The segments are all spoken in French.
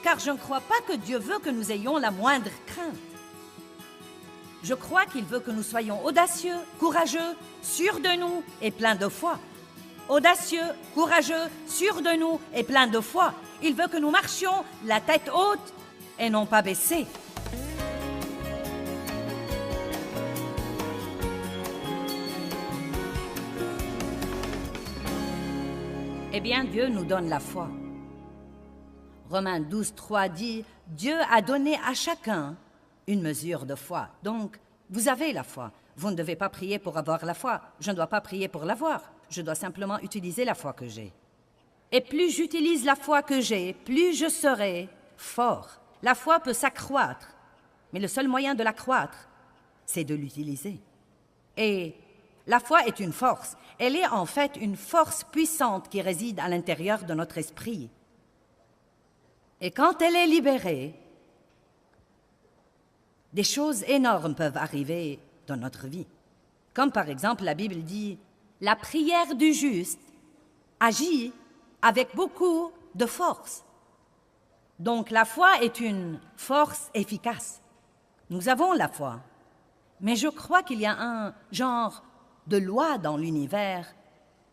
car je ne crois pas que Dieu veut que nous ayons la moindre crainte. Je crois qu'il veut que nous soyons audacieux, courageux, sûrs de nous et pleins de foi. Audacieux, courageux, sûrs de nous et pleins de foi. Il veut que nous marchions la tête haute et non pas baissée. Eh bien, Dieu nous donne la foi. Romains 12, 3 dit « Dieu a donné à chacun une mesure de foi. » Donc, vous avez la foi. Vous ne devez pas prier pour avoir la foi. Je ne dois pas prier pour l'avoir. Je dois simplement utiliser la foi que j'ai. Et plus j'utilise la foi que j'ai, plus je serai fort. La foi peut s'accroître, mais le seul moyen de l'accroître, c'est de l'utiliser. Et la foi est une force. Elle est en fait une force puissante qui réside à l'intérieur de notre esprit. Et quand elle est libérée, des choses énormes peuvent arriver dans notre vie. Comme par exemple, la Bible dit « La prière du juste agit avec beaucoup de force. » Donc la foi est une force efficace. Nous avons la foi. Mais je crois qu'il y a un genre de loi dans l'univers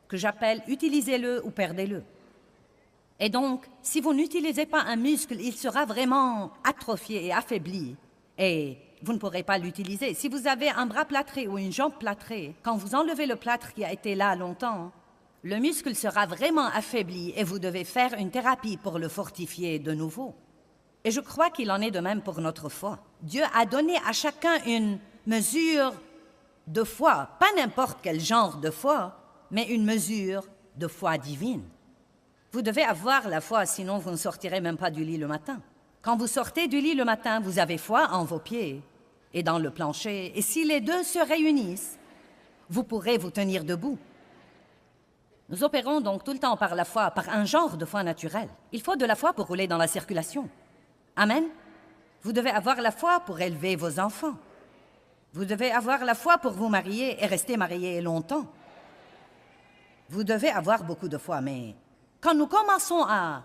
que j'appelle « utilisez-le ou perdez-le ». Et donc, si vous n'utilisez pas un muscle, il sera vraiment atrophié et affaibli. Et vous ne pourrez pas l'utiliser. Si vous avez un bras plâtré ou une jambe plâtrée, quand vous enlevez le plâtre qui a été là longtemps, le muscle sera vraiment affaibli et vous devez faire une thérapie pour le fortifier de nouveau. Et je crois qu'il en est de même pour notre foi. Dieu a donné à chacun une mesure de foi, pas n'importe quel genre de foi, mais une mesure de foi divine. Vous devez avoir la foi, sinon vous ne sortirez même pas du lit le matin. Quand vous sortez du lit le matin, vous avez foi en vos pieds et dans le plancher, et si les deux se réunissent, vous pourrez vous tenir debout. Nous opérons donc tout le temps par la foi, par un genre de foi naturelle. Il faut de la foi pour rouler dans la circulation. Amen. Vous devez avoir la foi pour élever vos enfants. Vous devez avoir la foi pour vous marier et rester marié longtemps. Vous devez avoir beaucoup de foi, mais quand nous commençons à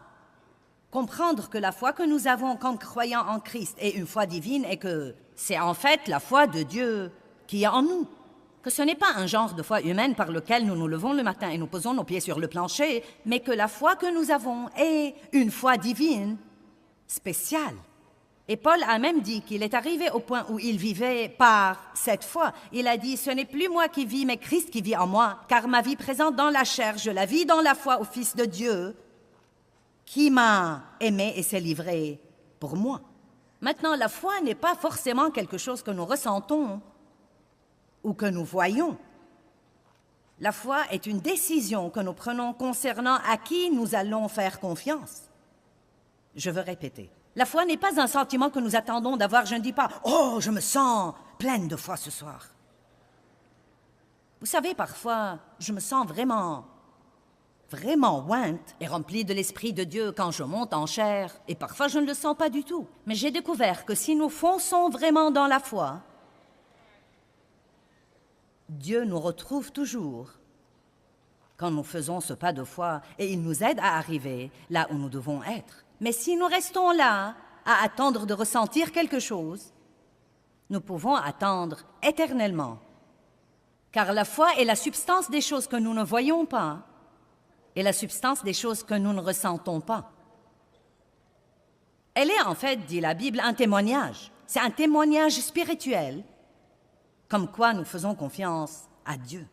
comprendre que la foi que nous avons comme croyants en Christ est une foi divine et que c'est en fait la foi de Dieu qui est en nous, que ce n'est pas un genre de foi humaine par lequel nous nous levons le matin et nous posons nos pieds sur le plancher, mais que la foi que nous avons est une foi divine spéciale. Et Paul a même dit qu'il est arrivé au point où il vivait par cette foi. Il a dit « Ce n'est plus moi qui vis, mais Christ qui vit en moi, car ma vie présente dans la chair, je la vis dans la foi au Fils de Dieu, qui m'a aimé et s'est livré pour moi. » Maintenant, la foi n'est pas forcément quelque chose que nous ressentons ou que nous voyons. La foi est une décision que nous prenons concernant à qui nous allons faire confiance. Je veux répéter. La foi n'est pas un sentiment que nous attendons d'avoir. Je ne dis pas « Oh, je me sens pleine de foi ce soir. » Vous savez, parfois, je me sens vraiment ointe et remplie de l'Esprit de Dieu quand je monte en chair, et parfois je ne le sens pas du tout. Mais j'ai découvert que si nous fonçons vraiment dans la foi, Dieu nous retrouve toujours quand nous faisons ce pas de foi et il nous aide à arriver là où nous devons être. Mais si nous restons là à attendre de ressentir quelque chose, nous pouvons attendre éternellement. Car la foi est la substance des choses que nous ne voyons pas et la substance des choses que nous ne ressentons pas. Elle est en fait, dit la Bible, un témoignage. C'est un témoignage spirituel, comme quoi nous faisons confiance à Dieu.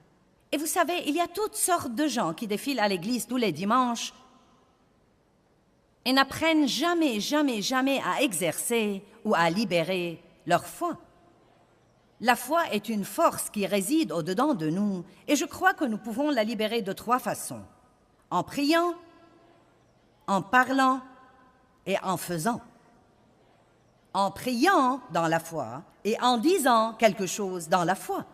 Et vous savez, il y a toutes sortes de gens qui défilent à l'église tous les dimanches et n'apprennent jamais à exercer ou à libérer leur foi. La foi est une force qui réside au-dedans de nous et je crois que nous pouvons la libérer de 3 façons. En priant, en parlant et en faisant. En priant dans la foi et en disant quelque chose dans la foi.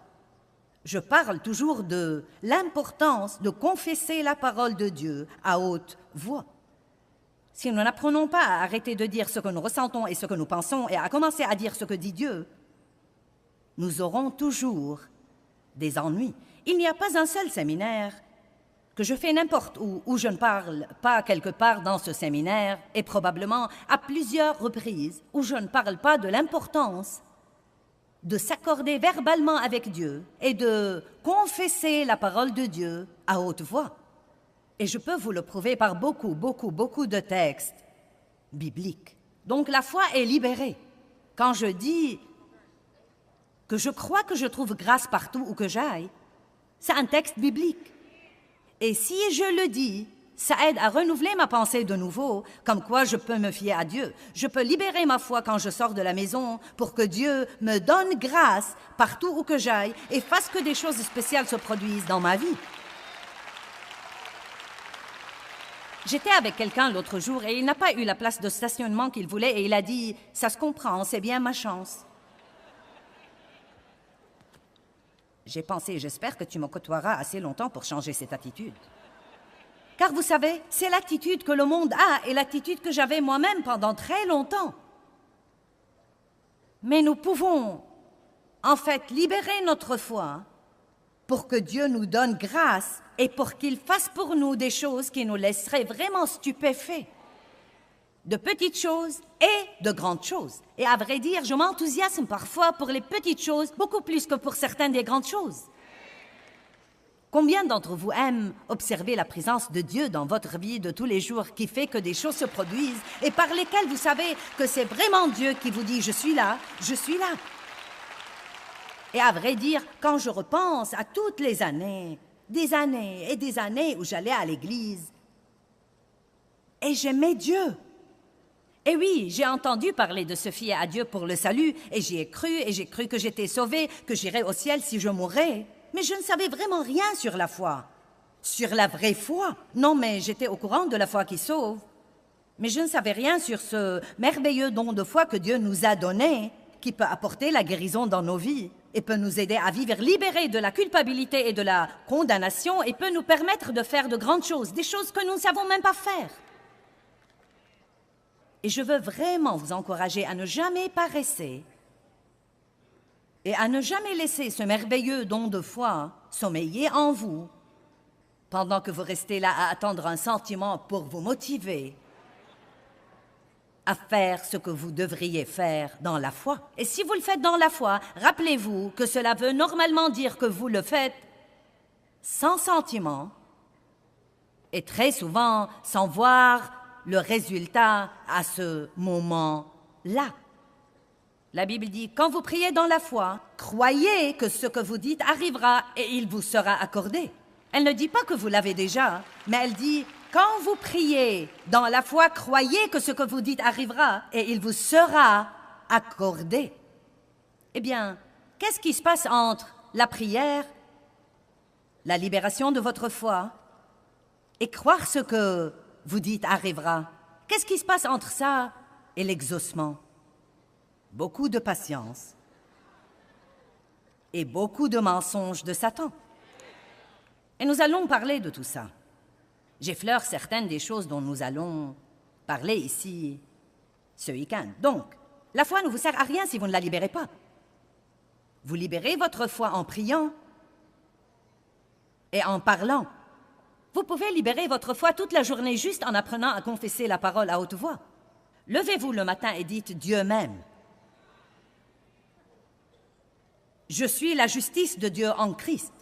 Je parle toujours de l'importance de confesser la parole de Dieu à haute voix. Si nous n'apprenons pas à arrêter de dire ce que nous ressentons et ce que nous pensons et à commencer à dire ce que dit Dieu, nous aurons toujours des ennuis. Il n'y a pas un seul séminaire que je fais n'importe où je ne parle pas quelque part dans ce séminaire, et probablement à plusieurs reprises, où je ne parle pas de l'importance de s'accorder verbalement avec Dieu et de confesser la parole de Dieu à haute voix. Et je peux vous le prouver par beaucoup de textes bibliques. Donc la foi est libérée. Quand je dis que je crois que je trouve grâce partout où que j'aille, c'est un texte biblique. Et si je le dis, ça aide à renouveler ma pensée de nouveau, comme quoi je peux me fier à Dieu. Je peux libérer ma foi quand je sors de la maison pour que Dieu me donne grâce partout où que j'aille et fasse que des choses spéciales se produisent dans ma vie. J'étais avec quelqu'un l'autre jour et il n'a pas eu la place de stationnement qu'il voulait et il a dit « Ça se comprend, c'est bien ma chance. » J'ai pensé « J'espère que tu me côtoieras assez longtemps pour changer cette attitude. » Car vous savez, c'est l'attitude que le monde a et l'attitude que j'avais moi-même pendant très longtemps. Mais nous pouvons, en fait, libérer notre foi pour que Dieu nous donne grâce et pour qu'il fasse pour nous des choses qui nous laisseraient vraiment stupéfaits. De petites choses et de grandes choses. Et à vrai dire, je m'enthousiasme parfois pour les petites choses beaucoup plus que pour certaines des grandes choses. Combien d'entre vous aiment observer la présence de Dieu dans votre vie de tous les jours qui fait que des choses se produisent et par lesquelles vous savez que c'est vraiment Dieu qui vous dit « Je suis là, je suis là ». Et à vrai dire, quand je repense à toutes les années, des années et des années où j'allais à l'église, et j'aimais Dieu. Et oui, j'ai entendu parler de se fier à Dieu pour le salut, et j'y ai cru, et j'ai cru que j'étais sauvée, que j'irais au ciel si je mourais. Mais je ne savais vraiment rien sur la foi, sur la vraie foi. Non, mais j'étais au courant de la foi qui sauve. Mais je ne savais rien sur ce merveilleux don de foi que Dieu nous a donné, qui peut apporter la guérison dans nos vies et peut nous aider à vivre libérés de la culpabilité et de la condamnation et peut nous permettre de faire de grandes choses, des choses que nous ne savons même pas faire. Et je veux vraiment vous encourager à ne jamais paresser et à ne jamais laisser ce merveilleux don de foi sommeiller en vous pendant que vous restez là à attendre un sentiment pour vous motiver à faire ce que vous devriez faire dans la foi. Et si vous le faites dans la foi, rappelez-vous que cela veut normalement dire que vous le faites sans sentiment et très souvent sans voir le résultat à ce moment-là. La Bible dit, quand vous priez dans la foi, croyez que ce que vous dites arrivera et il vous sera accordé. Elle ne dit pas que vous l'avez déjà, mais elle dit, quand vous priez dans la foi, croyez que ce que vous dites arrivera et il vous sera accordé. Eh bien, qu'est-ce qui se passe entre la prière, la libération de votre foi et croire ce que vous dites arrivera? Qu'est-ce qui se passe entre ça et l'exaucement? Beaucoup de patience et beaucoup de mensonges de Satan. Et nous allons parler de tout ça. J'effleure certaines des choses dont nous allons parler ici ce week-end. Donc, la foi ne vous sert à rien si vous ne la libérez pas. Vous libérez votre foi en priant et en parlant. Vous pouvez libérer votre foi toute la journée juste en apprenant à confesser la parole à haute voix. Levez-vous le matin et dites « Dieu m'aime ». Je suis la justice de Dieu en Christ.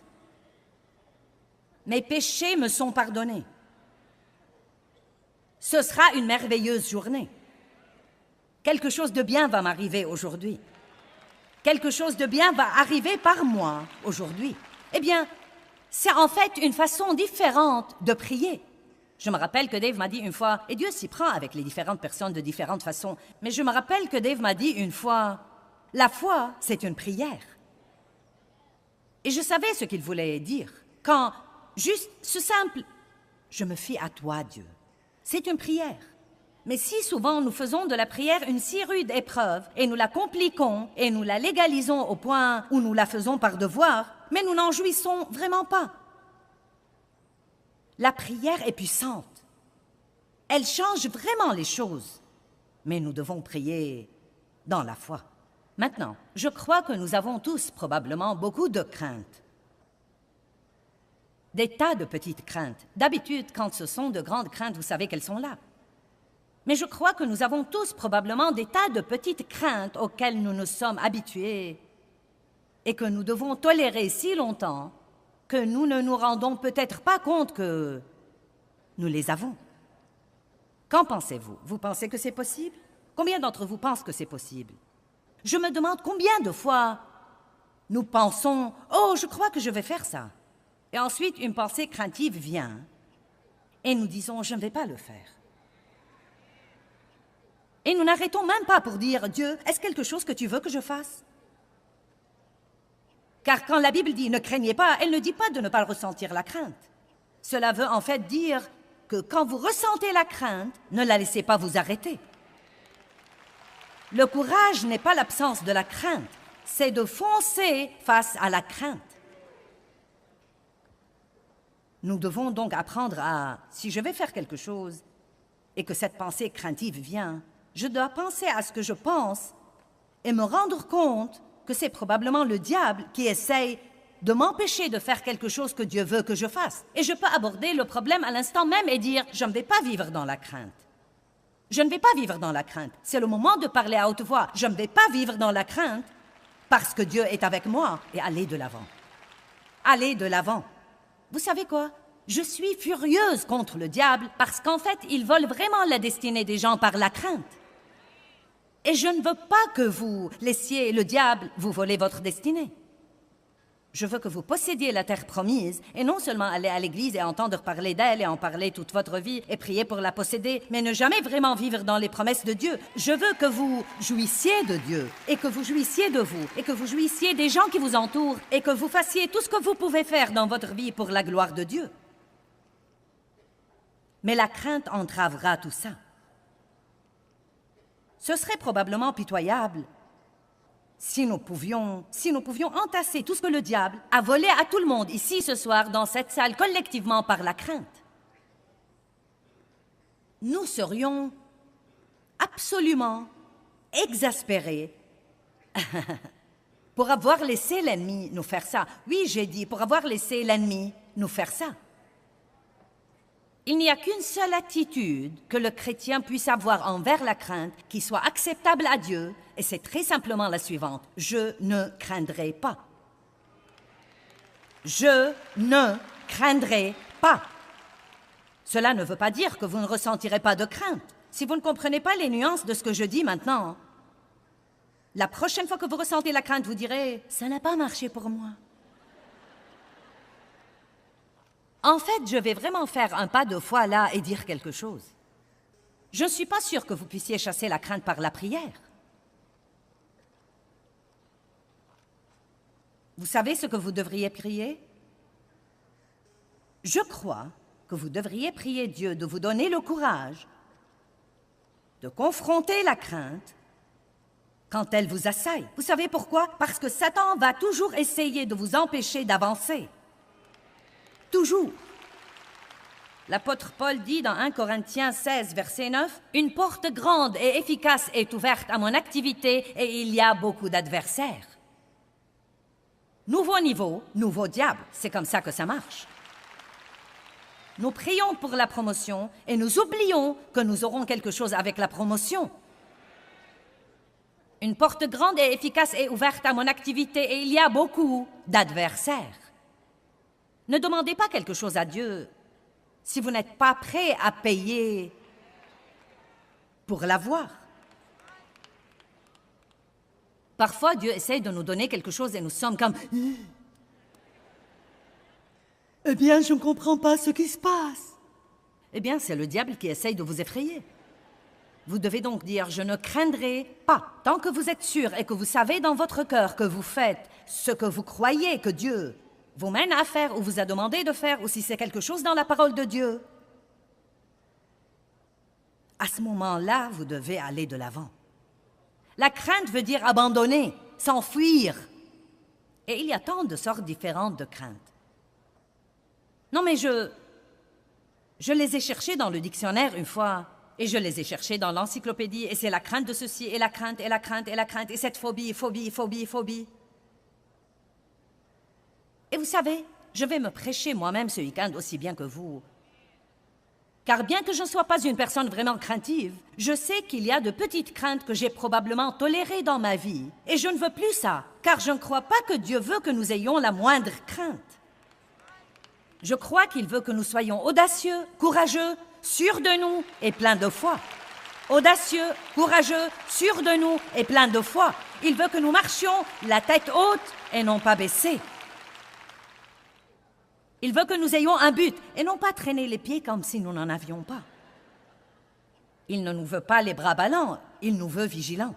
Mes péchés me sont pardonnés. Ce sera une merveilleuse journée. Quelque chose de bien va m'arriver aujourd'hui. Quelque chose de bien va arriver par moi aujourd'hui. Eh bien, c'est en fait une façon différente de prier. Je me rappelle que Dave m'a dit une fois, et Dieu s'y prend avec les différentes personnes de différentes façons, mais je me rappelle que Dave m'a dit une fois, la foi, c'est une prière. Et je savais ce qu'il voulait dire. Quand, juste ce simple, je me fie à toi, Dieu. C'est une prière. Mais si souvent nous faisons de la prière une si rude épreuve et nous la compliquons et nous la légalisons au point où nous la faisons par devoir, mais nous n'en jouissons vraiment pas. La prière est puissante. Elle change vraiment les choses. Mais nous devons prier dans la foi. Maintenant, je crois que nous avons tous probablement beaucoup de craintes. Des tas de petites craintes. D'habitude, quand ce sont de grandes craintes, vous savez qu'elles sont là. Mais je crois que nous avons tous probablement des tas de petites craintes auxquelles nous nous sommes habitués et que nous devons tolérer si longtemps que nous ne nous rendons peut-être pas compte que nous les avons. Qu'en pensez-vous? Vous pensez que c'est possible? Combien d'entre vous pensent que c'est possible? Je me demande combien de fois nous pensons « Oh, je crois que je vais faire ça ». Et ensuite, une pensée craintive vient et nous disons « Je ne vais pas le faire ». Et nous n'arrêtons même pas pour dire « Dieu, est-ce quelque chose que tu veux que je fasse ?» Car quand la Bible dit « Ne craignez pas », elle ne dit pas de ne pas ressentir la crainte. Cela veut en fait dire que quand vous ressentez la crainte, ne la laissez pas vous arrêter. Le courage n'est pas l'absence de la crainte, c'est de foncer face à la crainte. Nous devons donc apprendre à, si je vais faire quelque chose et que cette pensée craintive vient, je dois penser à ce que je pense et me rendre compte que c'est probablement le diable qui essaye de m'empêcher de faire quelque chose que Dieu veut que je fasse. Et je peux aborder le problème à l'instant même et dire « Je ne vais pas vivre dans la crainte. Je ne vais pas vivre dans la crainte. C'est le moment de parler à haute voix. Je ne vais pas vivre dans la crainte parce que Dieu est avec moi et aller de l'avant. Aller de l'avant. Vous savez quoi? Je suis furieuse contre le diable parce qu'en fait, il vole vraiment la destinée des gens par la crainte. Et je ne veux pas que vous laissiez le diable vous voler votre destinée. Je veux que vous possédiez la terre promise et non seulement aller à l'église et entendre parler d'elle et en parler toute votre vie et prier pour la posséder, mais ne jamais vraiment vivre dans les promesses de Dieu. Je veux que vous jouissiez de Dieu et que vous jouissiez de vous et que vous jouissiez des gens qui vous entourent et que vous fassiez tout ce que vous pouvez faire dans votre vie pour la gloire de Dieu. Mais la crainte entravera tout ça. Ce serait probablement pitoyable si nous pouvions entasser tout ce que le diable a volé à tout le monde ici ce soir dans cette salle collectivement par la crainte. Nous serions absolument exaspérés pour avoir laissé l'ennemi nous faire ça. Oui, j'ai dit, pour avoir laissé l'ennemi nous faire ça. Il n'y a qu'une seule attitude que le chrétien puisse avoir envers la crainte qui soit acceptable à Dieu, et c'est très simplement la suivante. Je ne craindrai pas. Je ne craindrai pas. Cela ne veut pas dire que vous ne ressentirez pas de crainte. Si vous ne comprenez pas les nuances de ce que je dis maintenant, la prochaine fois que vous ressentez la crainte, vous direz « Ça n'a pas marché pour moi ». En fait, je vais vraiment faire un pas de foi là et dire quelque chose. Je ne suis pas sûre que vous puissiez chasser la crainte par la prière. Vous savez ce que vous devriez prier? Je crois que vous devriez prier Dieu de vous donner le courage de confronter la crainte quand elle vous assaille. Vous savez pourquoi? Parce que Satan va toujours essayer de vous empêcher d'avancer. Toujours. L'apôtre Paul dit dans 1 Corinthiens 16, verset 9, « Une porte grande et efficace est ouverte à mon activité et il y a beaucoup d'adversaires. » Nouveau niveau, nouveau diable, c'est comme ça que ça marche. Nous prions pour la promotion et nous oublions que nous aurons quelque chose avec la promotion. Une porte grande et efficace est ouverte à mon activité et il y a beaucoup d'adversaires. Ne demandez pas quelque chose à Dieu si vous n'êtes pas prêt à payer pour l'avoir. Parfois, Dieu essaie de nous donner quelque chose et nous sommes comme « Eh bien, je ne comprends pas ce qui se passe. » Eh bien, c'est le diable qui essaye de vous effrayer. Vous devez donc dire « Je ne craindrai pas ». Tant que vous êtes sûr et que vous savez dans votre cœur que vous faites ce que vous croyez que Dieu vous mène à faire ou vous a demandé de faire, ou si c'est quelque chose dans la parole de Dieu, à ce moment-là, vous devez aller de l'avant. La crainte veut dire abandonner, s'enfuir. Et il y a tant de sortes différentes de craintes. Non, mais je les ai cherchées dans le dictionnaire une fois, et je les ai cherchées dans l'encyclopédie, et c'est la crainte de ceci, et la crainte, et la crainte, et la crainte, et cette phobie, phobie, phobie, phobie. Et vous savez, je vais me prêcher moi-même ce week-end aussi bien que vous. Car bien que je ne sois pas une personne vraiment craintive, je sais qu'il y a de petites craintes que j'ai probablement tolérées dans ma vie. Et je ne veux plus ça, car je ne crois pas que Dieu veut que nous ayons la moindre crainte. Je crois qu'il veut que nous soyons audacieux, courageux, sûrs de nous et pleins de foi. Audacieux, courageux, sûrs de nous et pleins de foi. Il veut que nous marchions la tête haute et non pas baissée. Il veut que nous ayons un but et non pas traîner les pieds comme si nous n'en avions pas. Il ne nous veut pas les bras ballants, il nous veut vigilants.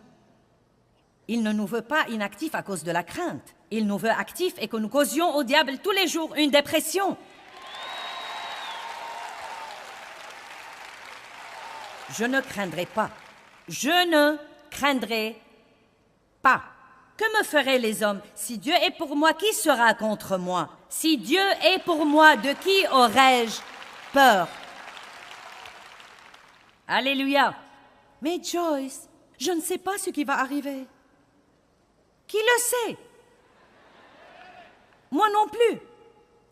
Il ne nous veut pas inactifs à cause de la crainte. Il nous veut actifs et que nous causions au diable tous les jours une dépression. Je ne craindrai pas. Je ne craindrai pas. Que me feraient les hommes? Si Dieu est pour moi, qui sera contre moi? Si Dieu est pour moi, de qui aurais-je peur? Alléluia. Mais Joyce, je ne sais pas ce qui va arriver. Qui le sait? Moi non plus.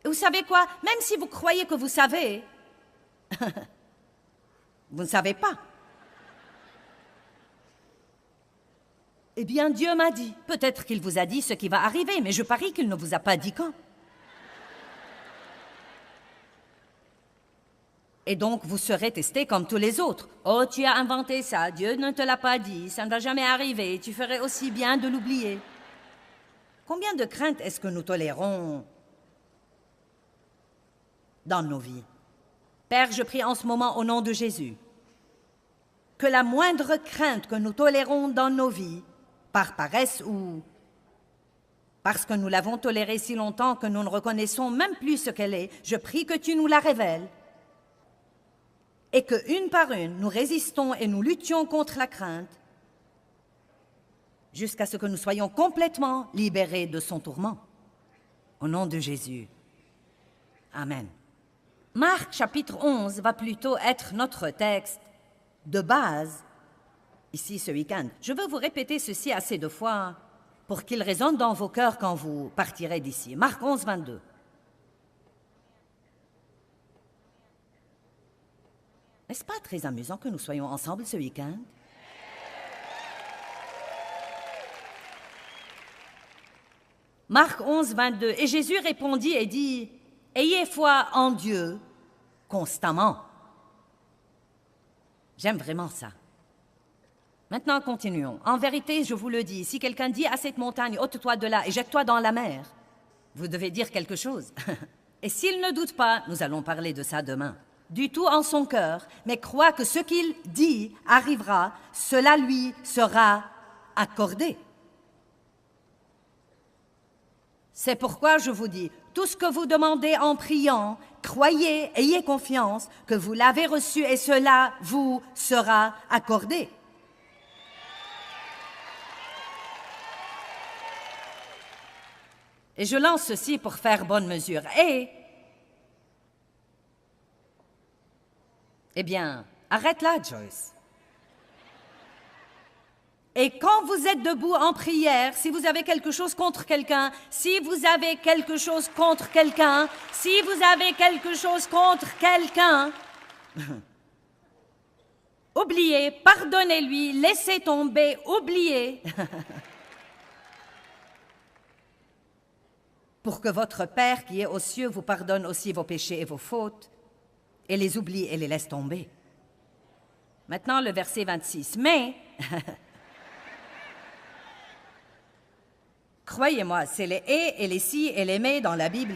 Et vous savez quoi? Même si vous croyez que vous savez, vous ne savez pas. Eh bien, Dieu m'a dit. Peut-être qu'il vous a dit ce qui va arriver, mais je parie qu'il ne vous a pas dit quand. Et donc, vous serez testé comme tous les autres. Oh, tu as inventé ça, Dieu ne te l'a pas dit, ça ne va jamais arriver, tu ferais aussi bien de l'oublier. Combien de craintes est-ce que nous tolérons dans nos vies? Père, je prie en ce moment au nom de Jésus que la moindre crainte que nous tolérons dans nos vies, par paresse ou parce que nous l'avons tolérée si longtemps que nous ne reconnaissons même plus ce qu'elle est, je prie que tu nous la révèles et que, une par une, nous résistons et nous luttions contre la crainte jusqu'à ce que nous soyons complètement libérés de son tourment. Au nom de Jésus. Amen. Marc chapitre 11 va plutôt être notre texte de base ici ce week-end. Je veux vous répéter ceci assez de fois pour qu'il résonne dans vos cœurs quand vous partirez d'ici. Marc 11, 22. N'est-ce pas très amusant que nous soyons ensemble ce week-end? Marc 11, 22. Et Jésus répondit et dit, « Ayez foi en Dieu constamment. » J'aime vraiment ça. Maintenant, continuons. En vérité, je vous le dis, si quelqu'un dit à cette montagne, « Ôte-toi de là et jette-toi dans la mer », vous devez dire quelque chose. Et s'il ne doute pas, nous allons parler de ça demain, du tout en son cœur, mais croit que ce qu'il dit arrivera, cela lui sera accordé. C'est pourquoi je vous dis, tout ce que vous demandez en priant, croyez, ayez confiance que vous l'avez reçu et cela vous sera accordé. Et je lance ceci pour faire bonne mesure. Eh bien, arrête là, Joyce. Et quand vous êtes debout en prière, si vous avez quelque chose contre quelqu'un, si vous avez quelque chose contre quelqu'un, si vous avez quelque chose contre quelqu'un, oubliez, pardonnez-lui, laissez tomber, oubliez. Pour que votre Père qui est aux cieux vous pardonne aussi vos péchés et vos fautes, et les oublie et les laisse tomber. Maintenant, le verset 26. Mais... croyez-moi, c'est les « et les « si » et les « mais » dans la Bible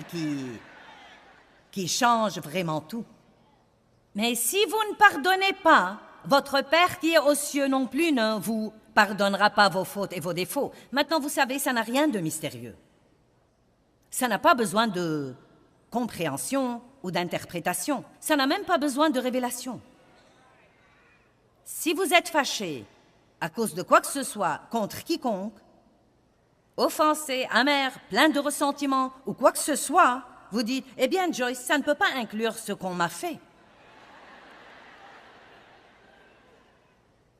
qui changent vraiment tout. Mais si vous ne pardonnez pas, votre Père qui est aux cieux non plus ne vous pardonnera pas vos fautes et vos défauts. Maintenant, vous savez, ça n'a rien de mystérieux. Ça n'a pas besoin de compréhension ou d'interprétation. Ça n'a même pas besoin de révélation. Si vous êtes fâché à cause de quoi que ce soit contre quiconque, offensé, amer, plein de ressentiment ou quoi que ce soit, vous dites, eh bien Joyce, ça ne peut pas inclure ce qu'on m'a fait.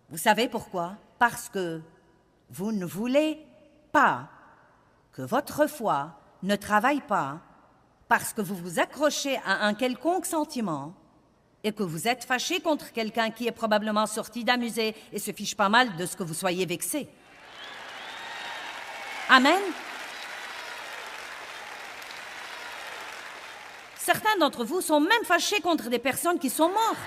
Vous savez pourquoi? Parce que vous ne voulez pas que votre foi ne travaille pas parce que vous vous accrochez à un quelconque sentiment et que vous êtes fâché contre quelqu'un qui est probablement sorti d'amuser et se fiche pas mal de ce que vous soyez vexé. Amen. Certains d'entre vous sont même fâchés contre des personnes qui sont mortes.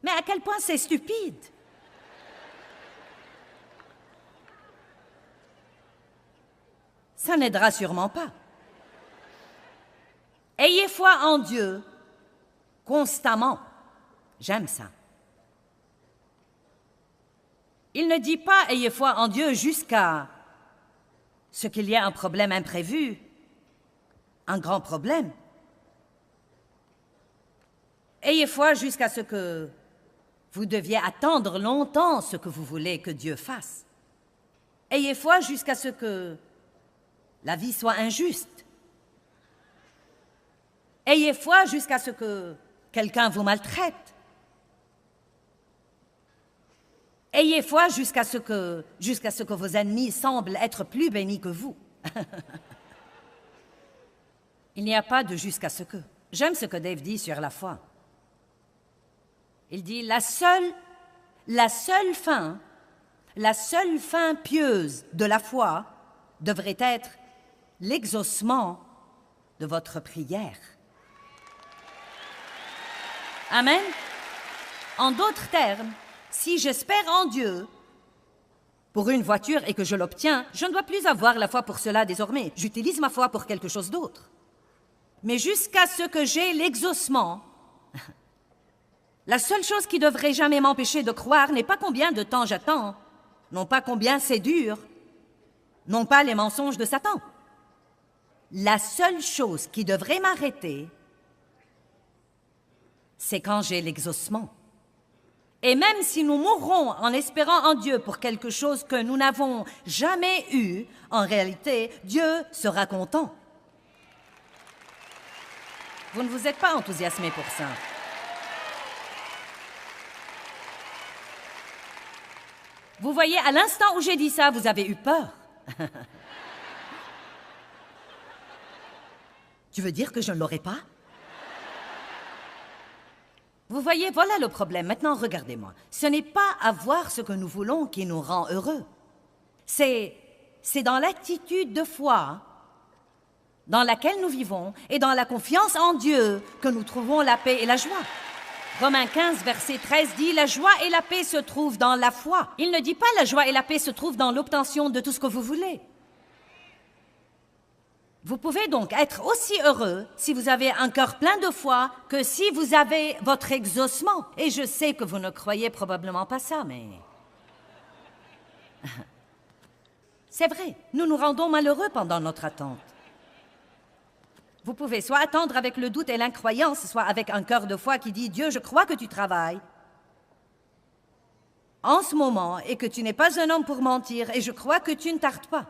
Mais à quel point c'est stupide. Ça n'aidera sûrement pas. Ayez foi en Dieu constamment. J'aime ça. Il ne dit pas « ayez foi en Dieu » jusqu'à ce qu'il y ait un problème imprévu, un grand problème. Ayez foi jusqu'à ce que vous deviez attendre longtemps ce que vous voulez que Dieu fasse. Ayez foi jusqu'à ce que la vie soit injuste. Ayez foi jusqu'à ce que quelqu'un vous maltraite. Ayez foi jusqu'à ce que vos ennemis semblent être plus bénis que vous. Il n'y a pas de jusqu'à ce que. J'aime ce que Dave dit sur la foi. Il dit la seule fin pieuse de la foi devrait être l'exaucement de votre prière. Amen. En d'autres termes, si j'espère en Dieu pour une voiture et que je l'obtiens, je ne dois plus avoir la foi pour cela désormais. J'utilise ma foi pour quelque chose d'autre. Mais jusqu'à ce que j'ai l'exaucement, la seule chose qui devrait jamais m'empêcher de croire n'est pas combien de temps j'attends, non pas combien c'est dur, non pas les mensonges de Satan. La seule chose qui devrait m'arrêter, c'est quand j'ai l'exaucement. Et même si nous mourrons en espérant en Dieu pour quelque chose que nous n'avons jamais eu, en réalité, Dieu sera content. Vous ne vous êtes pas enthousiasmé pour ça. Vous voyez, à l'instant où j'ai dit ça, vous avez eu peur. Tu veux dire que je ne l'aurai pas? Vous voyez, voilà le problème. Maintenant, regardez-moi. Ce n'est pas avoir ce que nous voulons qui nous rend heureux. C'est dans l'attitude de foi dans laquelle nous vivons et dans la confiance en Dieu que nous trouvons la paix et la joie. Romains 15, verset 13 dit « La joie et la paix se trouvent dans la foi ». Il ne dit pas « La joie et la paix se trouvent dans l'obtention de tout ce que vous voulez ». Vous pouvez donc être aussi heureux si vous avez un cœur plein de foi que si vous avez votre exaucement. Et je sais que vous ne croyez probablement pas ça, mais... C'est vrai, nous nous rendons malheureux pendant notre attente. Vous pouvez soit attendre avec le doute et l'incroyance, soit avec un cœur de foi qui dit « Dieu, je crois que tu travailles en ce moment et que tu n'es pas un homme pour mentir et je crois que tu ne tardes pas.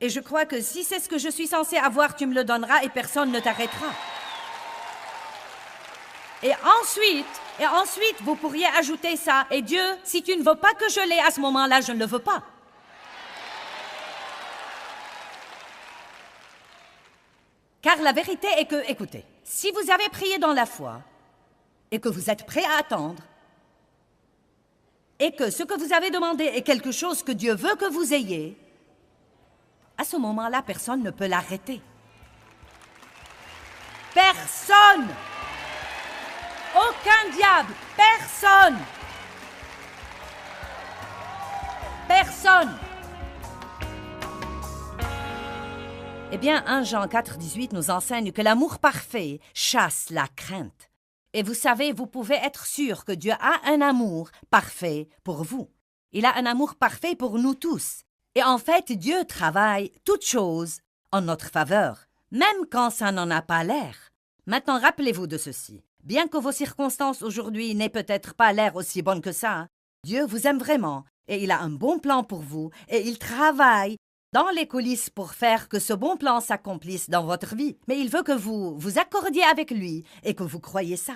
Et je crois que si c'est ce que je suis censé avoir, tu me le donneras et personne ne t'arrêtera. » Et ensuite, vous pourriez ajouter ça « Et Dieu, si tu ne veux pas que je l'ai à ce moment-là, je ne le veux pas. » Car la vérité est que, écoutez, si vous avez prié dans la foi et que vous êtes prêt à attendre et que ce que vous avez demandé est quelque chose que Dieu veut que vous ayez, à ce moment-là, personne ne peut l'arrêter. Personne! Aucun diable! Personne! Personne! Eh bien, 1 Jean 4, 18 nous enseigne que l'amour parfait chasse la crainte. Et vous savez, vous pouvez être sûr que Dieu a un amour parfait pour vous. Il a un amour parfait pour nous tous. Et en fait, Dieu travaille toutes choses en notre faveur, même quand ça n'en a pas l'air. Maintenant, rappelez-vous de ceci. Bien que vos circonstances aujourd'hui n'aient peut-être pas l'air aussi bonnes que ça, Dieu vous aime vraiment et il a un bon plan pour vous et il travaille dans les coulisses pour faire que ce bon plan s'accomplisse dans votre vie. Mais il veut que vous vous accordiez avec lui et que vous croyiez ça.